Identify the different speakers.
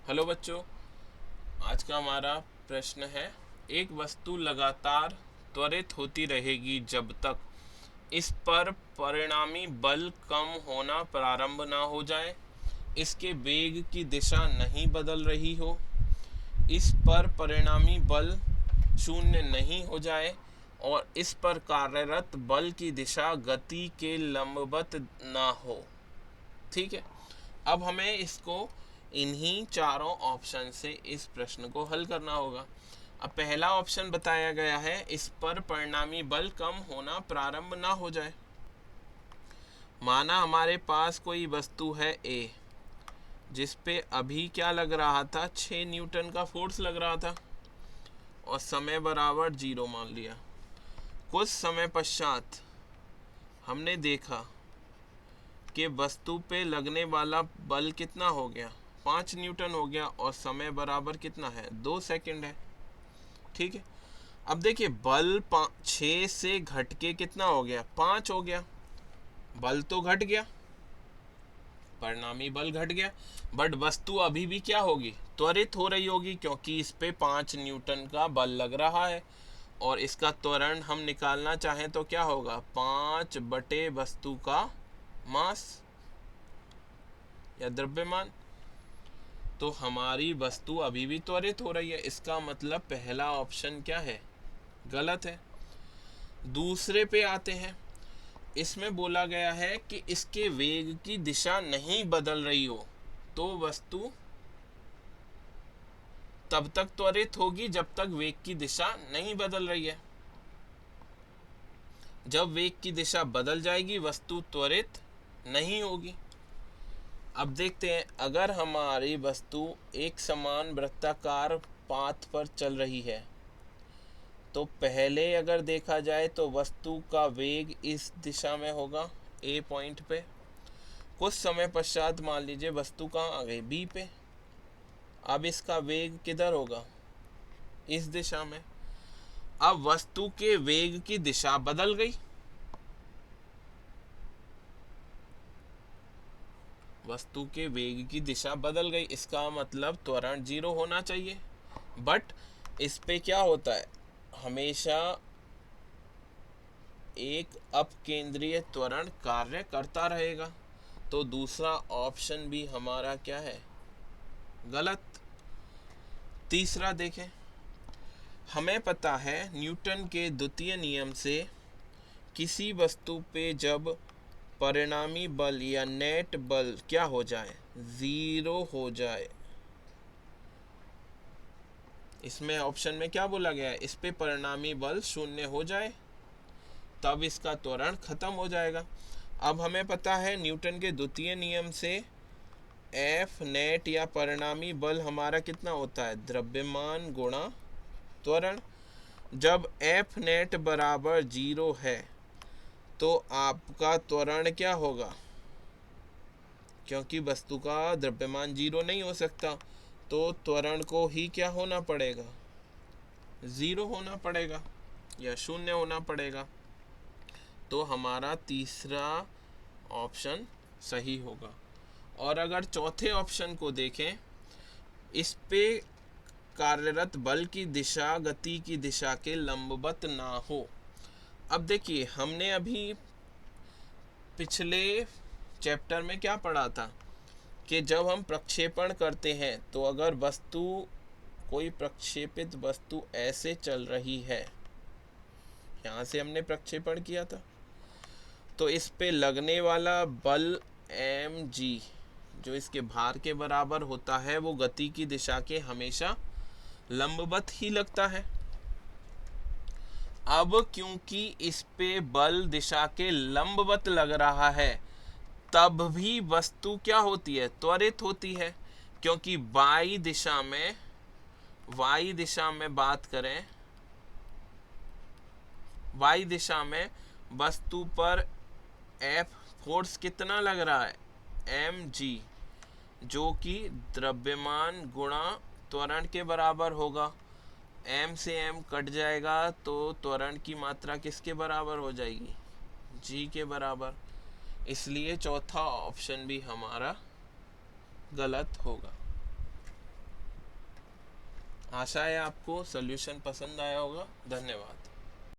Speaker 1: Hello बच्चों, आज का हमारा प्रश्न है। एक वस्तु लगातार त्वरित होती रहेगी जब तक इस पर परिणामी बल कम होना प्रारंभ ना हो जाए, इसके वेग की दिशा नहीं बदल रही हो, इस पर परिणामी बल शून्य नहीं हो जाए और इस पर कार्यरत बल की दिशा गति के लंबवत ना हो। ठीक है, अब हमें इसको इन्हीं चारों ऑप्शन से इस प्रश्न को हल करना होगा। अब पहला ऑप्शन बताया गया है, इस पर परिणामी बल कम होना प्रारंभ ना हो जाए। माना हमारे पास कोई वस्तु है ए, जिस पे अभी क्या लग रहा था, 6 न्यूटन का फोर्स लग रहा था और समय बराबर 0 मान लिया। कुछ समय पश्चात हमने देखा कि वस्तु पे लगने वाला बल कितना हो गया, 5 न्यूटन हो गया और समय बराबर कितना है, 2 सेकंड है। ठीक है, अब देखिए बल 6 से घट के कितना हो गया, 5 हो गया। बल तो घट गया, परिणामी बल घट गया, बट वस्तु अभी भी क्या होगी, त्वरित हो रही होगी, क्योंकि इस पे 5 न्यूटन का बल लग रहा है और इसका त्वरण हम निकालना चाहें तो क्या होगा, 5 बटे वस्तु का मास या द्रव्यमान। तो हमारी वस्तु अभी भी त्वरित हो रही है, इसका मतलब पहला ऑप्शन क्या है, गलत है। दूसरे पे आते हैं, इसमें बोला गया है कि इसके वेग की दिशा नहीं बदल रही हो, तो वस्तु तब तक त्वरित होगी जब तक वेग की दिशा नहीं बदल रही है। जब वेग की दिशा बदल जाएगी वस्तु त्वरित नहीं होगी। अब देखते हैं, अगर हमारी वस्तु एक समान वृत्ताकार पाथ पर चल रही है तो पहले अगर देखा जाए तो वस्तु का वेग इस दिशा में होगा, ए पॉइंट पे। कुछ समय पश्चात मान लीजिए वस्तु कहाँ आ गई, बी पे। अब इसका वेग किधर होगा, इस दिशा में। अब वस्तु के वेग की दिशा बदल गई, वस्तु के वेग की दिशा बदल गई, इसका मतलब त्वरण 0 होना चाहिए। बट इस पे क्या होता है, हमेशा एक अपकेंद्रीय त्वरण कार्य करता रहेगा। तो दूसरा ऑप्शन भी हमारा क्या है, गलत। तीसरा देखें, हमें पता है न्यूटन के द्वितीय नियम से किसी वस्तु पे जब परिणामी बल या नेट बल क्या हो जाए, 0 हो जाए। इसमें ऑप्शन में क्या बोला गया है, इस पे परिणामी बल 0 हो जाए तब इसका त्वरण खत्म हो जाएगा। अब हमें पता है न्यूटन के द्वितीय नियम से एफ नेट या परिणामी बल हमारा कितना होता है, द्रव्यमान गुणा त्वरण। जब एफ नेट बराबर 0 है तो आपका त्वरण क्या होगा, क्योंकि वस्तु का द्रव्यमान 0 नहीं हो सकता, तो त्वरण को ही क्या होना पड़ेगा, 0 होना पड़ेगा या 0 होना पड़ेगा। तो हमारा तीसरा ऑप्शन सही होगा। और अगर चौथे ऑप्शन को देखें, इस पे कार्यरत बल की दिशा गति की दिशा के लंबवत ना हो। अब देखिए हमने अभी पिछले चैप्टर में क्या पढ़ा था कि जब हम प्रक्षेपण करते हैं तो अगर वस्तु, कोई प्रक्षेपित वस्तु ऐसे चल रही है, यहाँ से हमने प्रक्षेपण किया था, तो इस पे लगने वाला बल mg जो इसके भार के बराबर होता है वो गति की दिशा के हमेशा लंबवत ही लगता है। अब क्योंकि इस पे बल दिशा के लंबवत लग रहा है, तब भी वस्तु क्या होती है, त्वरित होती है, क्योंकि वाई दिशा में बात करें, वाई दिशा में वस्तु पर एफ फोर्स कितना लग रहा है, mg, जो कि द्रव्यमान गुणा त्वरण के बराबर होगा। m से m कट जाएगा तो त्वरण की मात्रा किसके बराबर हो जाएगी, g के बराबर। इसलिए चौथा ऑप्शन भी हमारा गलत होगा। आशा है आपको सॉल्यूशन पसंद आया होगा। धन्यवाद।